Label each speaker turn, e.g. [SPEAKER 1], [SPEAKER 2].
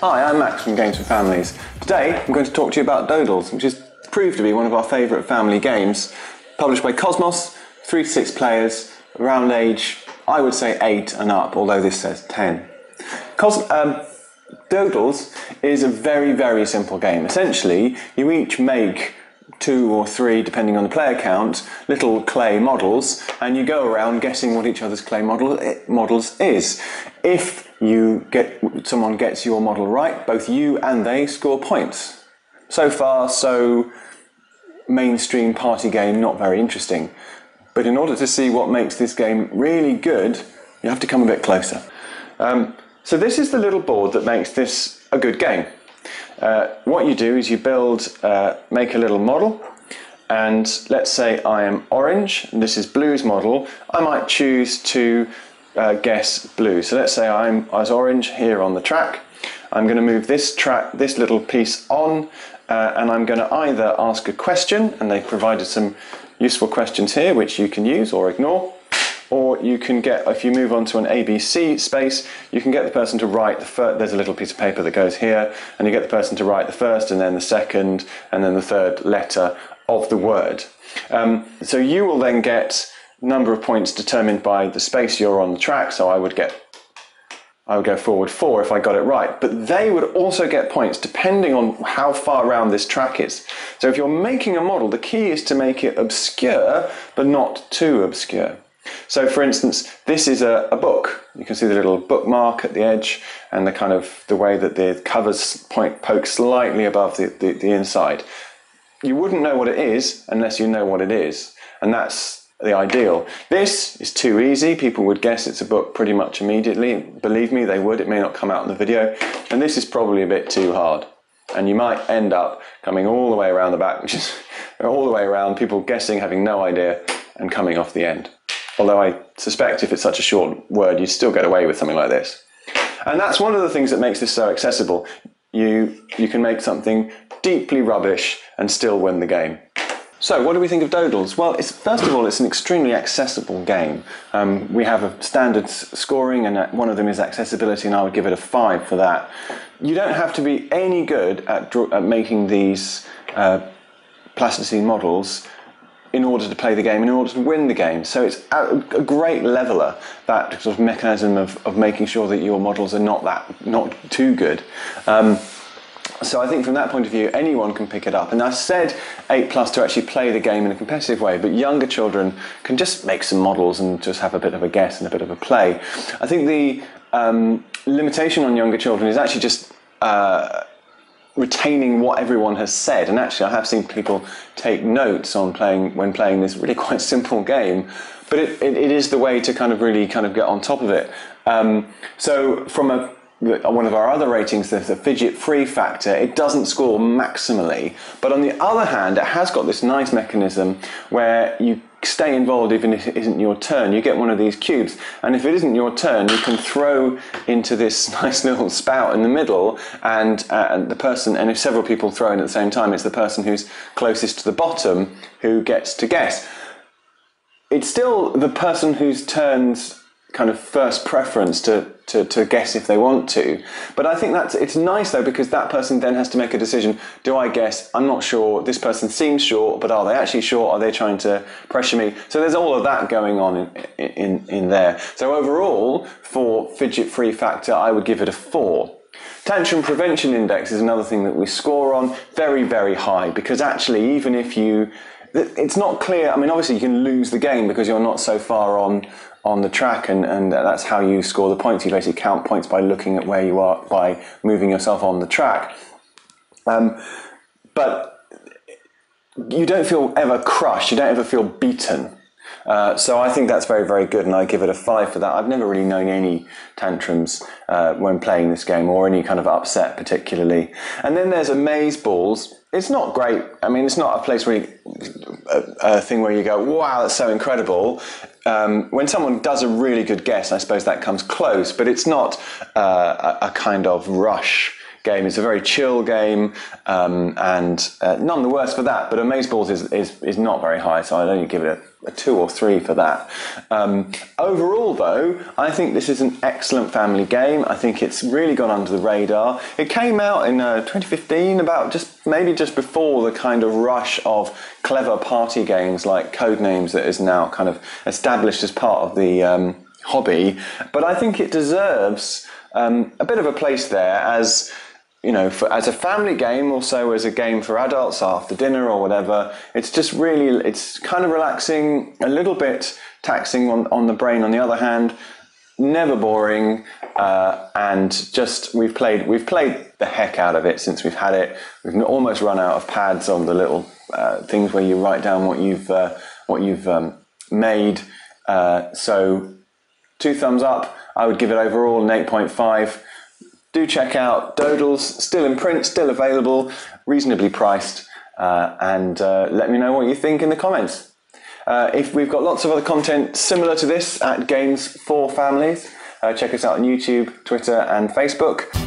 [SPEAKER 1] Hi, I'm Max from Games4Families. Today I'm going to talk to you about Doodles, which has proved to be one of our favourite family games. Published by KOSMOS, 3 to 6 players, around age, I would say 8 and up, although this says 10. Doodles is a very, very simple game. Essentially, you each make 2 or 3, depending on the player count, little clay models, and you go around guessing what each other's clay models is. If someone gets your model right, both you and they score points. So far, so mainstream party game, not very interesting. But in order to see what makes this game really good, you have to come a bit closer. So this is the little board that makes this a good game. What you do is you make a little model, and let's say I am orange, and this is blue's model. I might choose to guess blue. So let's say I was orange here on the track. I'm going to move this little piece on, and I'm going to either ask a question, and they've provided some useful questions here which you can use or ignore, or you can get, if you move on to an ABC space, you can get the person to write there's a little piece of paper that goes here, and you get the person to write the first and then the second and then the third letter of the word. So you will then get number of points determined by the space you're on the track. So I would go forward 4 if I got it right, but they would also get points depending on how far around this track is. So if you're making a model, the key is to make it obscure but not too obscure. So for instance, this is a book. You can see the little bookmark at the edge and the way that the covers poke slightly above the inside. You wouldn't know what it is unless you know what it is, and that's the ideal. This is too easy. People would guess it's a book pretty much immediately. Believe me, they would. It may not come out in the video. And this is probably a bit too hard. And you might end up coming all the way around the back, which is all the way around, people guessing, having no idea, and coming off the end. Although I suspect if it's such a short word, you'd still get away with something like this. And that's one of the things that makes this so accessible. You can make something deeply rubbish and still win the game. So what do we think of Doodles? Well, first of all, it's an extremely accessible game. We have a standard scoring, and one of them is accessibility, and I would give it a 5 for that. You don't have to be any good at making these plasticine models in order to play the game, in order to win the game. So it's a great leveler, that sort of mechanism of making sure that your models are not too good. So I think from that point of view, anyone can pick it up. And I said 8+ to actually play the game in a competitive way, but younger children can just make some models and just have a bit of a guess and a bit of a play. I think the limitation on younger children is actually just retaining what everyone has said. And actually I have seen people take notes on when playing this really quite simple game, but it is the way to really get on top of it. So from one of our other ratings, the Fidget-free factor, it doesn't score maximally, but on the other hand, it has got this nice mechanism where you stay involved even if it isn't your turn. You get one of these cubes, and if it isn't your turn, you can throw into this nice little spout in the middle, and if several people throw in at the same time, it's the person who's closest to the bottom who gets to guess. It's still the person whose turn's first preference to guess if they want to. But I think it's nice though, because that person then has to make a decision. Do I guess? I'm not sure. This person seems sure, but are they actually sure? Are they trying to pressure me? So there's all of that going on in there. So overall, for Fidget-free factor, I would give it a 4. Tantrum prevention index is another thing that we score on. Very, very high, because actually even if it's not clear. I mean, obviously you can lose the game because you're not so far on the track, and that's how you score the points. You basically count points by looking at where you are, by moving yourself on the track. But you don't feel ever crushed, you don't ever feel beaten. So I think that's very, very good, and I give it a 5 for that. I've never really known any tantrums when playing this game, or any upset particularly. And then there's amaze balls. It's not great. I mean, it's not a place where a thing where you go, wow, that's so incredible. When someone does a really good guess, I suppose that comes close, but it's not a kind of rush game. It's a very chill game, and none the worse for that. But Amazeballs is not very high, so I'd only give it a 2 or 3 for that. Overall, though, I think this is an excellent family game. I think it's really gone under the radar. It came out in 2015, maybe just before the kind of rush of clever party games like Codenames that is now kind of established as part of the hobby. But I think it deserves a bit of a place there as, you know, as a family game, also as a game for adults after dinner or whatever. It's just really, it's kind of relaxing, a little bit taxing on the brain on the other hand, never boring, and just we've played the heck out of it since we've had it. We've almost run out of pads on the little things where you write down what you've made. So 2 thumbs up. I would give it overall an 8.5. Do check out Doodles, still in print, still available, reasonably priced, and let me know what you think in the comments. If we've got lots of other content similar to this at Games4Families, check us out on YouTube, Twitter and Facebook.